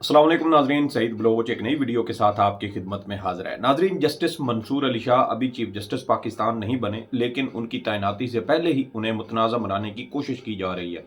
अस्सलाम वालेकुम नाजरीन, सईद बलोच एक नई वीडियो के साथ आपकी खिदमत में हाजिर है। नाजरीन, जस्टिस मंसूर अली शाह अभी चीफ जस्टिस पाकिस्तान नहीं बने, लेकिन उनकी तैनाती से पहले ही उन्हें मुतनाज़ा बनाने की कोशिश की जा रही है।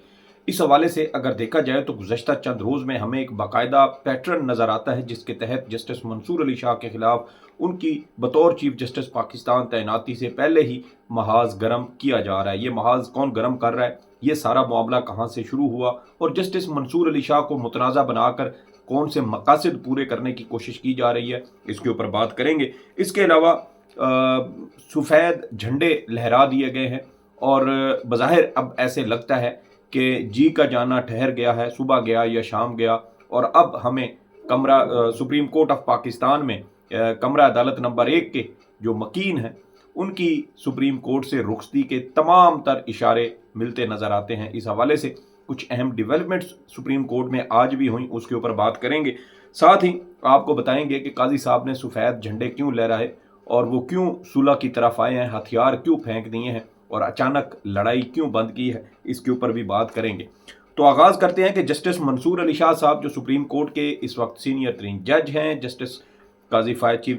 इस हवाले से अगर देखा जाए तो गुज़श्ता चंद रोज़ में हमें एक बाकायदा पैटर्न नज़र आता है, जिसके तहत जस्टिस मंसूर अली शाह के खिलाफ उनकी बतौर चीफ जस्टिस पाकिस्तान तैनाती से पहले ही महाज गर्म किया जा रहा है। ये महाज कौन गर्म कर रहा है, ये सारा मामला कहाँ से शुरू हुआ और जस्टिस मंसूर अली शाह को मुतनाज़ा बनाकर कौन से मकासद पूरे करने की कोशिश की जा रही है, इसके ऊपर बात करेंगे। इसके अलावा सफ़ेद झंडे लहरा दिए गए हैं और बज़ाहिर अब ऐसे लगता है कि जी का जाना ठहर गया है, सुबह गया या शाम गया, और अब हमें सुप्रीम कोर्ट ऑफ पाकिस्तान में कमरा अदालत नंबर 1 के जो मकीन हैं उनकी सुप्रीम कोर्ट से रुखसती के तमाम तर इशारे मिलते नज़र आते हैं। इस हवाले से कुछ अहम डेवलपमेंट्स सुप्रीम कोर्ट में आज भी हुई, उसके ऊपर बात करेंगे। साथ ही आपको बताएंगे कि काजी साहब ने सफ़ेद झंडे क्यों लहराए और वो क्यों सुलह की तरफ आए हैं, हथियार क्यों फेंक दिए हैं और अचानक लड़ाई क्यों बंद की है, इसके ऊपर भी बात करेंगे। तो आगाज़ करते हैं कि जस्टिस मंसूर अली शाह साहब जो सुप्रीम कोर्ट के इस वक्त सीनियर तरीन जज हैं, चीफ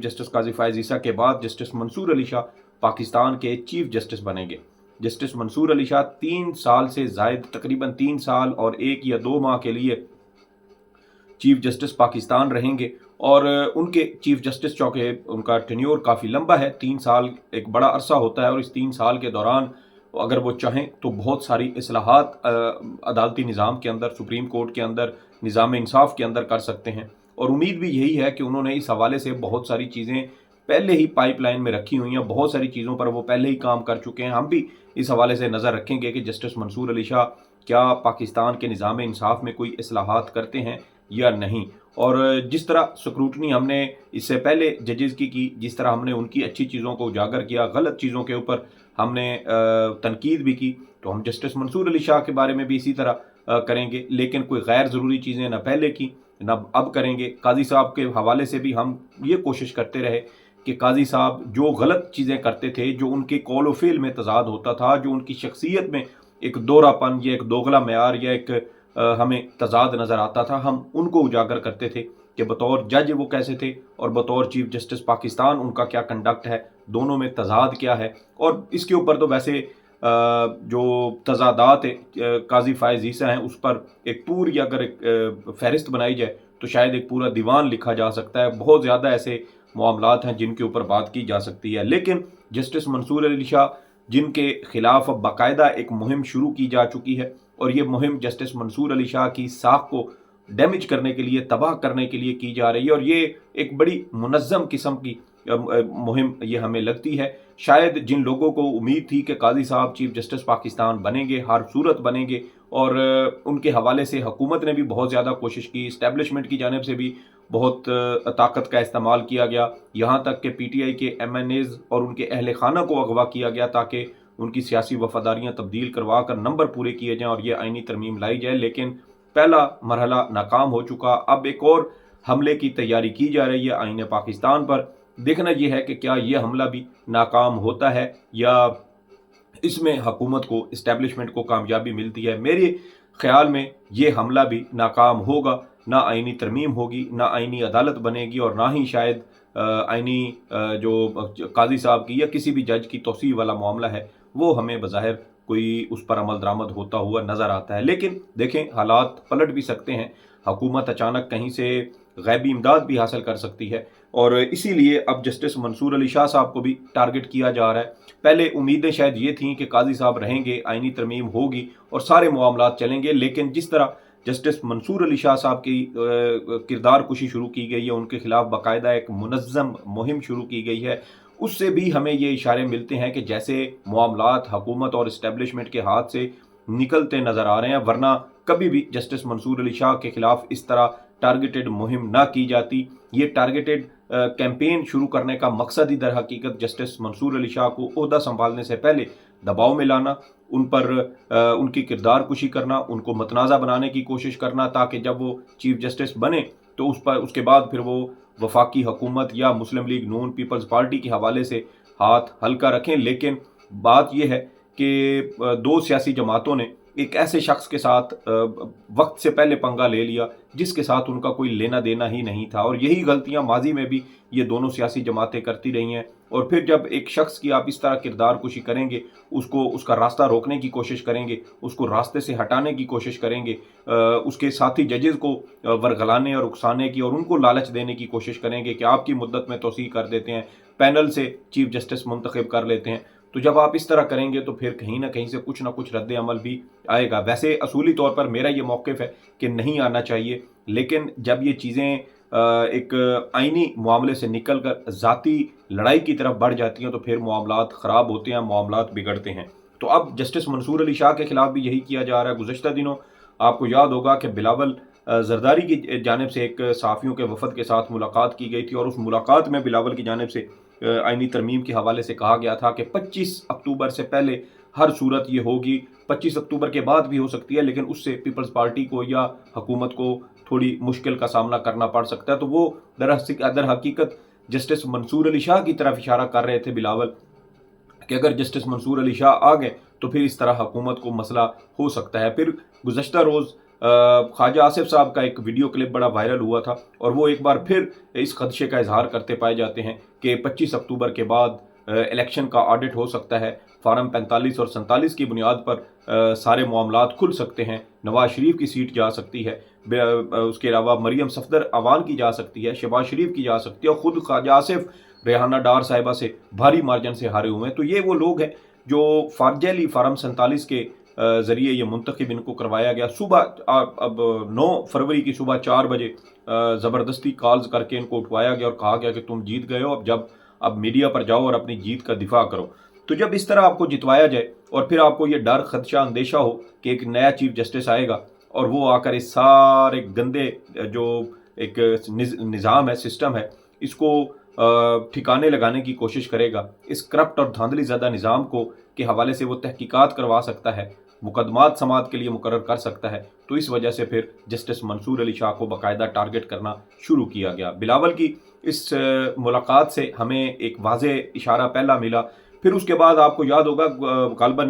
जस्टिस काजी फायज़ ईसा के बाद जस्टिस मंसूर अली शाह पाकिस्तान के चीफ जस्टिस बनेंगे। जस्टिस मंसूर अली शाह 3 साल से जायद, तकरीबन 3 साल और 1 या 2 माह के लिए चीफ जस्टिस पाकिस्तान रहेंगे और उनके चीफ जस्टिस चौके उनका टेन्योर काफ़ी लंबा है। 3 साल एक बड़ा अरसा होता है और इस 3 साल के दौरान अगर वो चाहें तो बहुत सारी इस्लाहात अदालती निज़ाम के अंदर, सुप्रीम कोर्ट के अंदर, निज़ाम इंसाफ के अंदर कर सकते हैं। और उम्मीद भी यही है कि उन्होंने इस हवाले से बहुत सारी चीज़ें पहले ही पाइपलाइन में रखी हुई हैं, बहुत सारी चीज़ों पर वो पहले ही काम कर चुके हैं। हम भी इस हवाले से नज़र रखेंगे कि जस्टिस मंसूर अली शाह क्या पाकिस्तान के निज़ाम इंसाफ में कोई इस्लाहात करते हैं या नहीं। और जिस तरह स्क्रूटनी हमने इससे पहले जजेस की, जिस तरह हमने उनकी अच्छी चीज़ों को उजागर किया, गलत चीज़ों के ऊपर हमने तनकीद भी की, तो हम जस्टिस मंसूर अली शाह के बारे में भी इसी तरह करेंगे। लेकिन कोई गैर ज़रूरी चीज़ें ना पहले की ना अब करेंगे। काजी साहब के हवाले से भी हम ये कोशिश करते रहे कि काजी साहब जो गलत चीज़ें करते थे, जो उनके कौल व फ़िल में तज़ाद होता था, जो उनकी शख्सियत में एक दोहरापन या एक दोगला मेयार या एक हमें तज़ाद नज़र आता था, हम उनको उजागर करते थे कि बतौर जज वो कैसे थे और बतौर चीफ जस्टिस पाकिस्तान उनका क्या कंडक्ट है, दोनों में तज़ाद क्या है। और इसके ऊपर तो वैसे जो तज़ादात काजी फायज़ ईसा हैं उस पर एक पूरी अगर एक फ़हरिस्त बनाई जाए तो शायद एक पूरा दीवान लिखा जा सकता है। बहुत ज़्यादा ऐसे मामलात हैं जिनके ऊपर बात की जा सकती है। लेकिन जस्टिस मंसूर अली शाह जिनके खिलाफ अब बाकायदा एक मुहिम शुरू की जा चुकी है और ये मुहिम जस्टिस मंसूर अली शाह की साख को डैमेज करने के लिए, तबाह करने के लिए की जा रही है और ये एक बड़ी मुनज़्ज़म किस्म की मुहिम ये हमें लगती है। शायद जिन लोगों को उम्मीद थी कि काजी साहब चीफ जस्टिस पाकिस्तान बनेंगे, हर सूरत बनेंगे, और उनके हवाले से हुकूमत ने भी बहुत ज़्यादा कोशिश की, इस्टेब्लिशमेंट की जानिब से भी बहुत ताकत का इस्तेमाल किया गया, यहाँ तक कि पीटीआई के MNAs और उनके अहल खाना को अगवा किया गया ताकि उनकी सियासी वफादारियाँ तब्दील करवा कर नंबर पूरे किए जाएँ और ये आइनी तरमीम लाई जाए। लेकिन पहला मरहला नाकाम हो चुका। अब एक और हमले की तैयारी की जा रही है आईने पाकिस्तान पर। देखना यह है कि क्या ये हमला भी नाकाम होता है या इसमें हुकूमत को, इस्टेब्लिशमेंट को कामयाबी मिलती है। मेरे ख्याल में ये हमला भी नाकाम होगा, ना आइनी तरमीम होगी, ना आइनी अदालत बनेगी और ना ही शायद आइनी जो काजी साहब की या किसी भी जज की तौसीह वाला मामला है वो हमें बज़ाहिर कोई उस पर अमल दरामद होता हुआ नज़र आता है। लेकिन देखें, हालात पलट भी सकते हैं, हुकूमत अचानक कहीं से गैबी इमदाद भी हासिल कर सकती है और इसीलिए अब जस्टिस मंसूर अली शाह साहब को भी टारगेट किया जा रहा है। पहले उम्मीदें शायद ये थीं कि काजी साहब रहेंगे, आइनी तरमीम होगी और सारे मामलात चलेंगे, लेकिन जिस तरह जस्टिस मंसूर अली शाह साहब की किरदार कुशी शुरू की गई है, उनके खिलाफ बाकायदा एक मुनज़्ज़म मुहिम शुरू की गई है, उससे भी हमें ये इशारे मिलते हैं कि जैसे मामलात हुकूमत और इस्टेब्लिशमेंट के हाथ से निकलते नज़र आ रहे हैं, वरना कभी भी जस्टिस मंसूर अली शाह के खिलाफ इस तरह टारगेटेड मुहिम ना की जाती। ये टारगेटेड कैंपेन शुरू करने का मकसद ही दर हकीकत जस्टिस मंसूर अली शाह को ओहदा संभालने से पहले दबाव में लाना, उन पर उनकी किरदार कुशी करना, उनको मतनाज़ा बनाने की कोशिश करना, ताकि जब वो चीफ जस्टिस बने तो उसके बाद फिर वो वफाकी हुकूमत या मुस्लिम लीग नून पीपल्स पार्टी के हवाले से हाथ हल्का रखें। लेकिन बात यह है कि दो सियासी जमातों ने एक ऐसे शख्स के साथ वक्त से पहले पंगा ले लिया जिसके साथ उनका कोई लेना देना ही नहीं था। और यही गलतियां माजी में भी ये दोनों सियासी जमातें करती रही हैं। और फिर जब एक शख्स की आप इस तरह किरदार कुशी करेंगे, उसको उसका रास्ता रोकने की कोशिश करेंगे, उसको रास्ते से हटाने की कोशिश करेंगे, उसके साथी जजेस को वरगलाने और उकसाने की और उनको लालच देने की कोशिश करेंगे कि आपकी मुद्दत में तोसी कर देते हैं, पैनल से चीफ जस्टिस मुंतखब कर लेते हैं। तो जब आप इस तरह करेंगे तो फिर कहीं ना कहीं से कुछ ना कुछ रद्द अमल भी आएगा। वैसे असूली तौर पर मेरा ये मौक़िफ़ है कि नहीं आना चाहिए, लेकिन जब ये चीज़ें एक आइनी मामले से निकल कर ज़ाती लड़ाई की तरफ बढ़ जाती हैं तो फिर मामलात ख़राब होते हैं, मामलात बिगड़ते हैं। तो अब जस्टिस मंसूर अली शाह के ख़िलाफ़ भी यही किया जा रहा है। गुज़श्ता दिनों आपको याद होगा कि बिलावल जरदारी की जानिब से एक सहाफ़ियों के वफ़द के साथ मुलाकात की गई थी और उस मुलाकात में बिलावल की जानिब से आइनी तरमीम के हवाले से कहा गया था कि 25 अक्टूबर से पहले हर सूरत ये होगी, 25 अक्टूबर के बाद भी हो सकती है, लेकिन उससे पीपल्स पार्टी को या हुकूमत को थोड़ी मुश्किल का सामना करना पड़ सकता है। तो वो दर हकीकत जस्टिस मंसूर अली शाह की तरफ इशारा कर रहे थे बिलावल कि अगर जस्टिस मंसूर अली शाह आ गए तो फिर इस तरह हुकूमत को मसला हो सकता है। फिर गुज़श्ता रोज़ ख्वाजा आसिफ साहब का एक वीडियो क्लिप बड़ा वायरल हुआ था और वो एक बार फिर इस खदशे का इजहार करते पाए जाते हैं कि 25 अक्टूबर के बाद इलेक्शन का ऑडिट हो सकता है, फार्म 45 और 47 की बुनियाद पर सारे मामलात खुल सकते हैं, नवाज शरीफ की सीट जा सकती है, उसके अलावा मरियम सफदर अवान की जा सकती है, शहबाज शरीफ की जा सकती है और ख़ुद ख्वाजा आसिफ रेहाना डार साहिबा से भारी मार्जिन से हारे हुए हैं। तो ये वो लोग हैं जो फार्जेली फार्म 47 के ज़रिए ये मुंतखब इनको करवाया गया। सुबह अब 9 फरवरी की सुबह 4 बजे ज़बरदस्ती कॉल्स करके इनको उठवाया गया और कहा गया कि तुम जीत गए हो, अब मीडिया पर जाओ और अपनी जीत का दिफा करो। तो जब इस तरह आपको जितवाया जाए और फिर आपको ये डर खदशा अंदेशा हो कि एक नया चीफ जस्टिस आएगा और वो आकर इस सारे गंदे जो एक निज़ाम है, सिस्टम है, इसको ठिकाने लगाने की कोशिश करेगा, इस करप्ट और धांधली ज़्यादा निज़ाम को के हवाले से वो तहकीकात करवा सकता है, मुकदमात समात के लिए मुकर्रर कर सकता है। तो इस वजह से फिर जस्टिस मंसूर अली शाह को बाकायदा टारगेट करना शुरू किया गया। बिलावल की इस मुलाकात से हमें एक वाज़े इशारा पहला मिला। फिर उसके बाद आपको याद होगा गालबन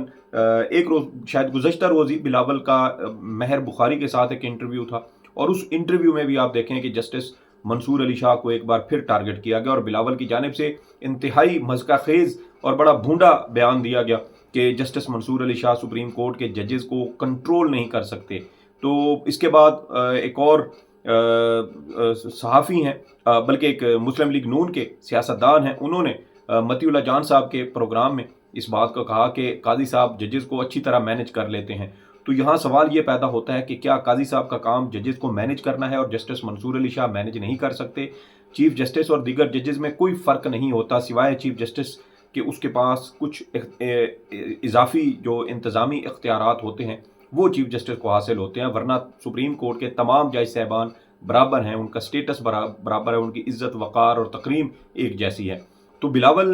एक रोज़ शायद गुज़श्ता रोज़ ही बिलावल का महर बुखारी के साथ एक इंटरव्यू था और उस इंटरव्यू में भी आप देखें कि जस्टिस मंसूर अली शाह को एक बार फिर टारगेट किया गया और बिलावल की जानिब से इंतहाई मज़का खेज़ और बड़ा भूंडा बयान दिया गया कि justice Mansoor Ali Shah Supreme Court के जजेस को कंट्रोल नहीं कर सकते। तो इसके बाद एक और सहाफ़ी हैं, बल्कि एक मुस्लिम लीग नून के सियासतदान हैं, उन्होंने मतीउल्ला जान साहब के प्रोग्राम में इस बात को कहा कि काजी साहब जजेस को अच्छी तरह मैनेज कर लेते हैं। तो यहाँ सवाल ये पैदा होता है कि क्या काजी साहब का काम जजेस को मैनेज करना है और जस्टिस मंसूर अली शाह मैनेज नहीं कर सकते? चीफ जस्टिस और दीगर जजेस में कोई फ़र्क नहीं होता सिवाय चीफ जस्टिस कि उसके पास कुछ इजाफी जो इंतज़ामी इख्तियारात होते हैं वो चीफ जस्टिस को हासिल होते हैं, वरना सुप्रीम कोर्ट के तमाम जज साहबान बराबर हैं, उनका स्टेटस बराबर है, उनकी इज़्ज़त वक़ार और तकरीम एक जैसी है। तो बिलावल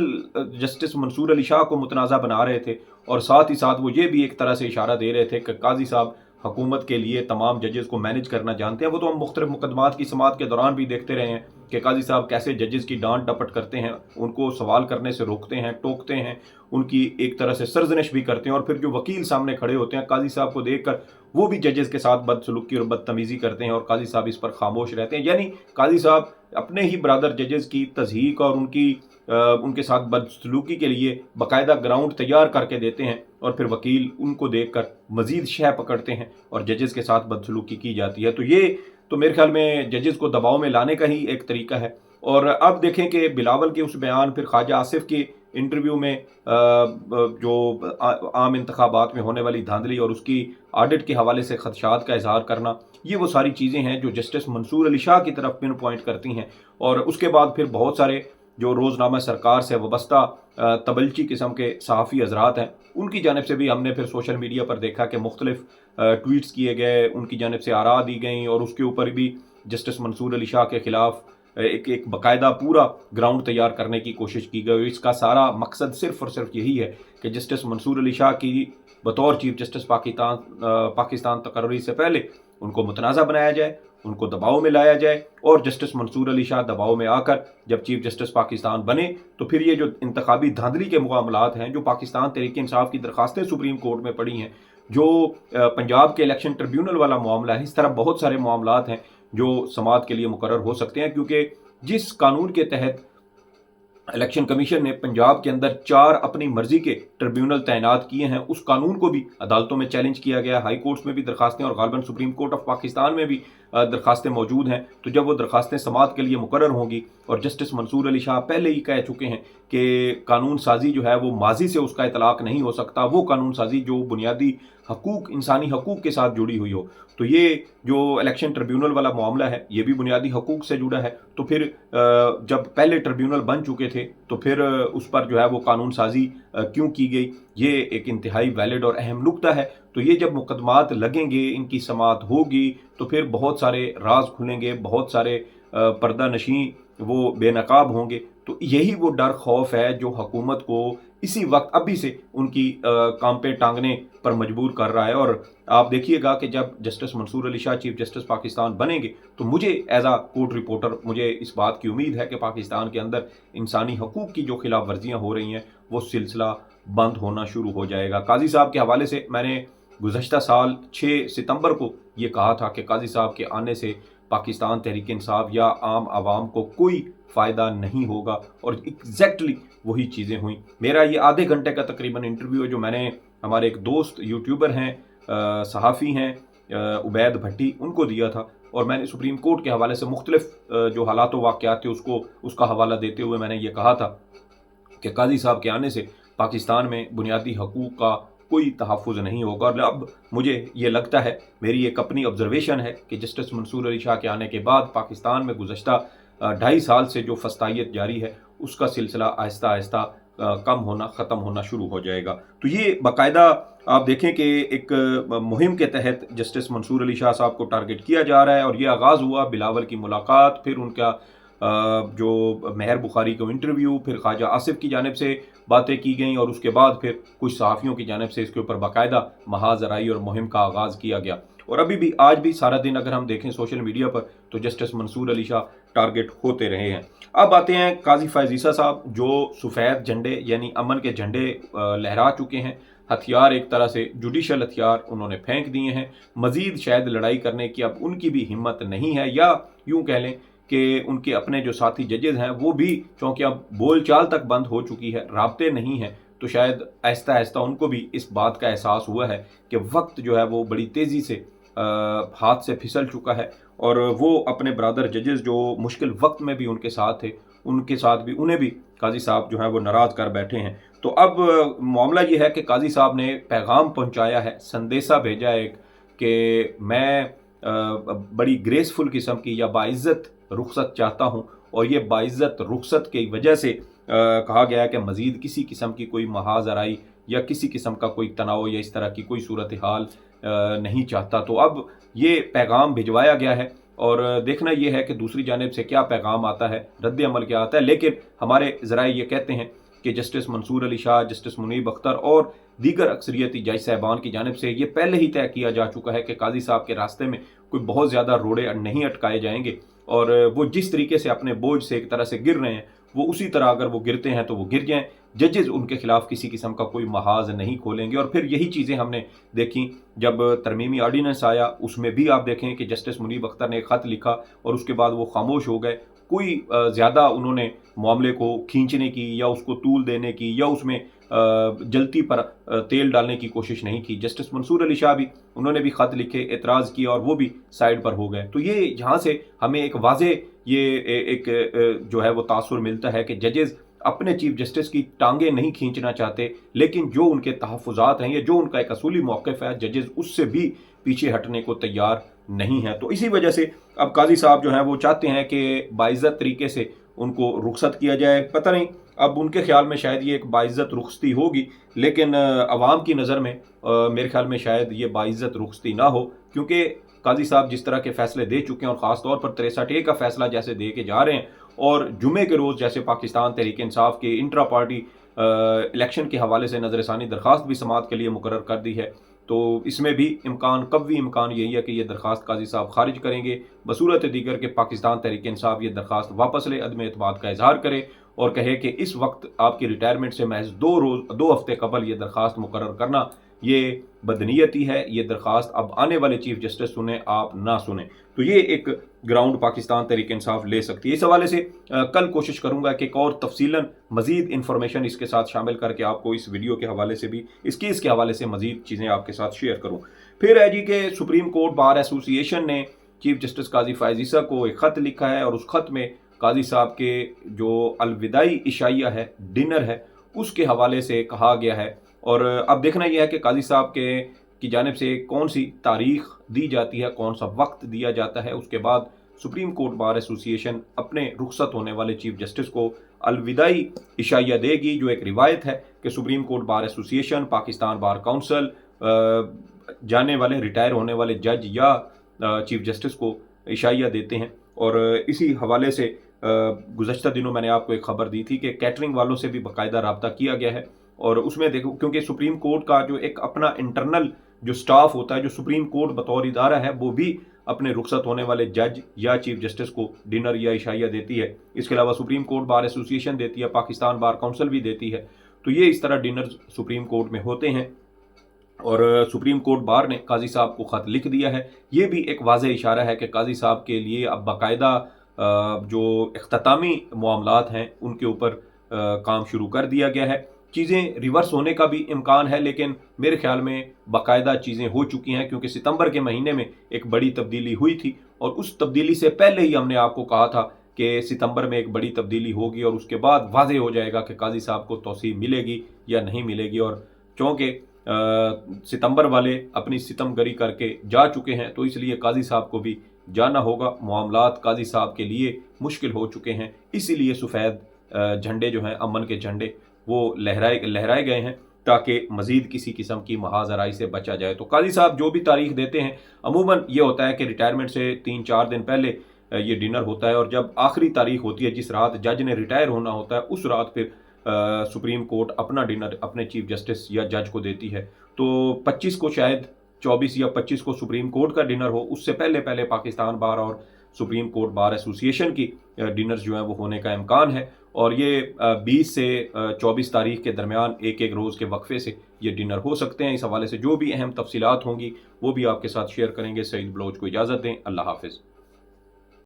जस्टिस मंसूर अली शाह को मुतनाज़ा बना रहे थे और साथ ही साथ वो ये भी एक तरह से इशारा दे रहे थे कि काजी साहब हुकूमत के लिए तमाम जजेस को मैनेज करना जानते हैं। वो तो हम मुख्तलिफ मुकदमात की समात के दौरान भी देखते रहे हैं कि काजी साहब कैसे जजेस की डांट डपट करते हैं, उनको सवाल करने से रोकते हैं, टोकते हैं, उनकी एक तरह से सरजनिश भी करते हैं और फिर जो वकील सामने खड़े होते हैं काजी साहब को देखकर वो भी जजेस के साथ बदसलूकी और बदतमीज़ी करते हैं और काजी साहब इस पर खामोश रहते हैं। यानी काजी साहब अपने ही ब्रदर जजेस की तज़हीक और उनके साथ बदसलूकी के लिए बाकायदा ग्राउंड तैयार करके देते हैं और फिर वकील उनको देखकर मज़ीद शह पकड़ते हैं और जजेस के साथ बदसलूकी की जाती है। तो ये तो मेरे ख्याल में जजेस को दबाव में लाने का ही एक तरीका है। और अब देखें कि बिलावल के उस बयान, फिर ख्वाजा आसिफ के इंटरव्यू में जो आम इंतखाबात में होने वाली धांधली और उसकी ऑडिट के हवाले से खदशात का इजहार करना, ये वो सारी चीज़ें हैं जो जस्टिस मंसूर अली शाह की तरफ पिन पॉइंट करती हैं। और उसके बाद फिर बहुत सारे जो रोज़नामा सरकार से वाबस्ता तबलची किस्म के सहाफ़ी हज़रात हैं, उनकी जानिब से भी हमने फिर सोशल मीडिया पर देखा कि मुख्तलिफ ट्वीट्स किए गए, उनकी जानिब से आरा दी गई और उसके ऊपर भी जस्टिस मंसूर अली शाह के ख़िलाफ़ एक बाकायदा पूरा ग्राउंड तैयार करने की कोशिश की गई। इसका सारा मकसद सिर्फ़ और सिर्फ यही है कि जस्टिस मंसूर अली शाह की बतौर चीफ जस्टिस पाकिस्तान तकर्री से पहले उनको मुतनाज़ा बनाया जाए, उनको दबाव में लाया जाए और जस्टिस मंसूर अली शाह दबाव में आकर जब चीफ जस्टिस पाकिस्तान बने तो फिर ये जो इंतखाबी धांधली के मामलात हैं, जो पाकिस्तान तहरीक इंसाफ की दरखास्तें सुप्रीम कोर्ट में पड़ी हैं, جو पंजाब के इलेक्शन ट्रिब्यूनल वाला मामला है, इस तरह बहुत सारे मामलात हैं जो समात के लिए मुकर्रर हो सकते हैं, क्योंकि जिस कानून के तहत इलेक्शन कमीशन ने पंजाब के अंदर 4 अपनी मर्जी के ट्रिब्यूनल तैनात किए हैं, उस कानून को भी अदालतों में चैलेंज किया गया, हाई कोर्ट्स में भी दरखास्तें और गालबन सुप्रीम कोर्ट ऑफ पाकिस्तान में भी दरखास्तें मौजूद हैं। तो जब वो दरखास्तें समात के लिए मुकर्रर होंगी, और जस्टिस मंसूर अली शाह पहले ही कह चुके हैं कि कानून साजी जो है वो माजी से उसका इतलाक नहीं हो सकता, वो कानून साजी जो बुनियादी हकूक, इंसानी हकूक के साथ जुड़ी हुई हो। तो ये जो इलेक्शन ट्रिब्यूनल वाला मामला है, ये भी बुनियादी हकूक से जुड़ा है। तो फिर जब पहले ट्रिब्यूनल बन चुके थे, तो फिर उस पर जो है वो कानून साजी क्यों की गई, ये एक इंतहाई वैलिड और अहम नुक्ता है। तो ये जब मुकदमात लगेंगे, इनकी समात होगी, तो फिर बहुत सारे राज खुलेंगे, बहुत सारे पर्दा नशी वो बेनकाब होंगे। तो यही वो डर खौफ है जो हुकूमत को इसी वक्त अभी से उनकी काम पे टांगने पर मजबूर कर रहा है। और आप देखिएगा कि जब justice Mansoor Ali Shah chief justice Pakistan बनेंगे, तो मुझे एज आ कोर्ट रिपोर्टर मुझे इस बात की उम्मीद है कि पाकिस्तान के अंदर इंसानी हकूक की जो खिलाफ वर्जियाँ हो रही हैं, वो सिलसिला बंद होना शुरू हो जाएगा। काजी साहब के हवाले से मैंने गुज़श्ता साल 6 सितंबर को ये कहा था कि काजी साहब के आने से पाकिस्तान तहरीक इंसाफ या आम आवाम को कोई फ़ायदा नहीं होगा, और एग्जैक्टली वही चीज़ें हुई। मेरा ये आधे घंटे का तकरीबन इंटरव्यू है जो मैंने हमारे एक दोस्त यूट्यूबर हैं, सहाफ़ी हैं, उबैद भट्टी, उनको दिया था। और मैंने सुप्रीम कोर्ट के हवाले से मुख्तलिफ जो हालात व वाक़यात थे उसका हवाला देते हुए मैंने ये कहा था कि काजी साहब के आने से पाकिस्तान में बुनियादी हकूक़ का कोई तहफ़्फ़ुज़ नहीं होगा। और अब मुझे ये लगता है, मेरी एक अपनी ऑब्जर्वेशन है कि जस्टिस मंसूर अली शाह के आने के बाद पाकिस्तान में गुज़श्ता 2.5 साल से जो फस्तायत जारी है, उसका सिलसिला आहिस्ता आहिस्ता कम होना, ख़त्म होना शुरू हो जाएगा। तो ये बाकायदा आप देखें कि एक मुहिम के तहत जस्टिस मंसूर अली शाह साहब को टारगेट किया जा रहा है। और ये आगाज़ हुआ बिलावल की मुलाकात, फिर उनका जो मेहर बुखारी को इंटरव्यू, फिर ख्वाजा आसिफ की जानिब से बातें की गई, और उसके बाद फिर कुछ सहाफ़ियों की जानिब से इसके ऊपर बाकायदा महाजराई और मुहिम का आगाज़ किया गया। और अभी भी आज भी सारा दिन अगर हम देखें सोशल मीडिया पर, तो जस्टिस मंसूर अली शाह टारगेट होते रहे हैं। अब आते हैं काजी फ़ायज़ ईसा साहब, जो सफ़ेद झंडे यानी अमन के झंडे लहरा चुके हैं। हथियार एक तरह से जुडिशल हथियार उन्होंने फेंक दिए हैं। मज़ीद शायद लड़ाई करने की अब उनकी भी हिम्मत नहीं है, या यूँ कह लें कि उनके अपने जो साथी जजेज़ हैं वो भी, चूँकि अब बोल चाल तक बंद हो चुकी है, राब्ते नहीं हैं, तो शायद आहिस्ता आहिस्ता उनको भी इस बात का एहसास हुआ है कि वक्त जो है वो बड़ी तेज़ी से हाथ से फिसल चुका है। और वो अपने ब्रदर जजेस जो मुश्किल वक्त में भी उनके साथ थे, उनके साथ भी उन्हें भी काजी साहब जो है वो नाराज़ कर बैठे हैं। तो अब मामला ये है कि काजी साहब ने पैगाम पहुंचाया है, संदेशा भेजा है कि मैं बड़ी ग्रेसफुल किस्म की या बाइज़्ज़त रुखसत चाहता हूँ, और ये बाइज़्ज़त रुखसत की वजह से कहा गया है कि मज़ीद किसी किस्म की कोई महाजराई या किसी किस्म का कोई तनाव या इस तरह की कोई सूरत हाल नहीं चाहता। तो अब ये पैगाम भिजवाया गया है, और देखना ये है कि दूसरी जानिब से क्या पैगाम आता है, रद्द अमल क्या आता है। लेकिन हमारे ज़राए ये कहते हैं कि जस्टिस मंसूर अली शाह, जस्टिस मुनीब अख्तर और दीगर अक्सरियती जज साहबान की जानिब से ये पहले ही तय किया जा चुका है कि काजी साहब के रास्ते में कोई बहुत ज़्यादा रोड़े नहीं अटकाए जाएंगे, और वो जिस तरीके से अपने बोझ से एक तरह से गिर रहे हैं, वो उसी तरह अगर वो गिरते हैं तो वो गिर जाएं। जजेस उनके खिलाफ किसी किस्म का कोई महाज नहीं खोलेंगे। और फिर यही चीज़ें हमने देखी जब तरमीमी आर्डीनेंस आया, उसमें भी आप देखें कि जस्टिस मुनीब अख्तर ने एक ख़त लिखा और उसके बाद वो खामोश हो गए। कोई ज़्यादा उन्होंने मामले को खींचने की या उसको तूल देने की या उसमें जलती पर तेल डालने की कोशिश नहीं की। जस्टिस मंसूर अली शाह भी, उन्होंने भी ख़त लिखे, एतराज़ किया, और वो भी साइड पर हो गए। तो ये यहाँ से हमें एक वाज़े ये एक जो है वो तासुर मिलता है कि जजेज़ अपने चीफ जस्टिस की टांगें नहीं खींचना चाहते, लेकिन जो उनके तहफ़्फ़ुज़ात हैं या जो उनका एक असूली मौक़िफ़ है, जजेज़ उससे भी पीछे हटने को तैयार नहीं है। तो इसी वजह से अब काजी साहब जो हैं वो चाहते हैं कि बाइज़्ज़त तरीके से उनको रुखसत किया जाए। पता नहीं अब उनके ख्याल में शायद ये एक बाइज़्ज़त रुखसती होगी, लेकिन अवाम की नज़र में मेरे ख्याल में शायद ये बाइज़्ज़त रुखसती ना हो, क्योंकि काजी साहब जिस तरह के फ़ैसले दे चुके हैं और ख़ास तौर पर 63A का फ़ैसला जैसे दे के जा रहे हैं, और जुमे के रोज़ जैसे पाकिस्तान तहरीक इंसाफ के इंट्रा पार्टी इलेक्शन के हवाले से नज़रसानी दरख्वास्त भी समात के लिए मुकर्रर कर दी है। तो इसमें भी कवी इम्कान यही है कि ये दरख्वास्त काजी साहब खारिज करेंगे, बसूरत दीगर के पाकिस्तान तहरीक इंसाफ ये दरख्वास्त वापस ले, अदम एतमाद का इजहार करे اور کہے کہ اس وقت آپ کی ریٹائرمنٹ سے محض 2 ہفتے قبل یہ درخواست مقرر کرنا یہ بدنیتی ہے، یہ درخواست اب آنے والے چیف جسٹس سنیں، آپ نہ سنیں۔ تو یہ ایک گراؤنڈ پاکستان تحریک انصاف لے سکتی ہے۔ اس حوالے سے کل کوشش کروں گا کہ ایک اور تفصیلاً مزید انفارمیشن اس کے ساتھ شامل کر کے آپ کو اس ویڈیو کے حوالے سے بھی اس کیس کے حوالے سے مزید چیزیں آپ کے ساتھ شیئر کروں۔ پھر ہے جی کہ سپریم کورٹ بار ایسوسی ایشن نے چیف جسٹس قاضی فائز عیسیٰ کو ایک خط لکھا ہے، اور اس خط میں قاضی صاحب کے جو الوداعی عشائیہ ہے، ڈنر ہے، اس کے حوالے سے کہا گیا ہے۔ اور اب دیکھنا یہ ہے کہ قاضی صاحب کی جانب سے کون سی تاریخ دی جاتی ہے، کون سا وقت دیا جاتا ہے۔ اس کے بعد سپریم کورٹ بار ایسوسی ایشن اپنے رخصت ہونے والے چیف جسٹس کو الوداعی عشائیہ دے گی، جو ایک روایت ہے کہ سپریم کورٹ بار ایسوسی ایشن، پاکستان بار کونسل جانے والے ریٹائر ہونے والے جج یا چیف جسٹس کو عشائیہ دیتے ہیں۔ اور اسی حوالے سے گزشتہ دنوں میں نے آپ کو ایک خبر دی تھی کہ کیٹرنگ والوں سے بھی باقاعدہ رابطہ کیا گیا ہے، اور اس میں دیکھو کیونکہ سپریم کورٹ کا جو ایک اپنا انٹرنل جو سٹاف ہوتا ہے، جو سپریم کورٹ بطور ادارہ ہے، وہ بھی اپنے رخصت ہونے والے جج یا چیف جسٹس کو ڈنر یا عشائیہ دیتی ہے۔ اس کے علاوہ سپریم کورٹ بار ایسوسی ایشن دیتی ہے، پاکستان بار کونسل بھی دیتی ہے۔ تو یہ اس طرح ڈنر سپریم کورٹ میں ہوتے ہیں، اور سپریم کورٹ بار نے قاضی صاحب کو خط لکھ دیا ہے۔ یہ بھی ایک واضح اشارہ ہے کہ قاضی صاحب کے لیے اب باقاعدہ جو اختتامی معاملات ہیں ان کے اوپر کام شروع کر دیا گیا ہے۔ چیزیں ریورس ہونے کا بھی امکان ہے، لیکن میرے خیال میں باقاعدہ چیزیں ہو چکی ہیں، کیونکہ ستمبر کے مہینے میں ایک بڑی تبدیلی ہوئی تھی، اور اس تبدیلی سے پہلے ہی ہم نے آپ کو کہا تھا کہ ستمبر میں ایک بڑی تبدیلی ہوگی، اور اس کے بعد واضح ہو جائے گا کہ قاضی صاحب کو توسیع ملے گی یا نہیں ملے گی۔ اور چونکہ ستمبر والے اپنی ستم گری کر کے جا چکے ہیں، تو اس لیے قاضی صاحب کو بھی جانا ہوگا۔ معاملات قاضی صاحب کے لیے مشکل ہو چکے ہیں، اسی لیے سفید جھنڈے جو ہیں، امن کے جھنڈے، وہ لہرائے گئے ہیں تاکہ مزید کسی قسم کی محاذ آرائی سے بچا جائے۔ تو قاضی صاحب جو بھی تاریخ دیتے ہیں، عموماً یہ ہوتا ہے کہ ریٹائرمنٹ سے 3-4 دن پہلے یہ ڈنر ہوتا ہے، اور جب آخری تاریخ ہوتی ہے جس رات جج نے ریٹائر ہونا ہوتا ہے، اس رات پھر سپریم کورٹ اپنا ڈنر اپنے چیف جسٹس یا جج کو دیتی ہے۔ تو 25 کو شاید 24 یا 25 کو سپریم کورٹ کا ڈنر ہو، اس سے پہلے پاکستان بار اور سپریم کورٹ بار ایسوسی ایشن کی ڈنرز جو ہیں وہ ہونے کا امکان ہے، اور یہ 20 سے 24 تاریخ کے درمیان ایک روز کے وقفے سے یہ ڈنر ہو سکتے ہیں۔ اس حوالے سے جو بھی اہم تفصیلات ہوں گی وہ بھی آپ کے ساتھ شیئر کریں گے۔ سعید بلوچ کو اجازت دیں، اللہ حافظ۔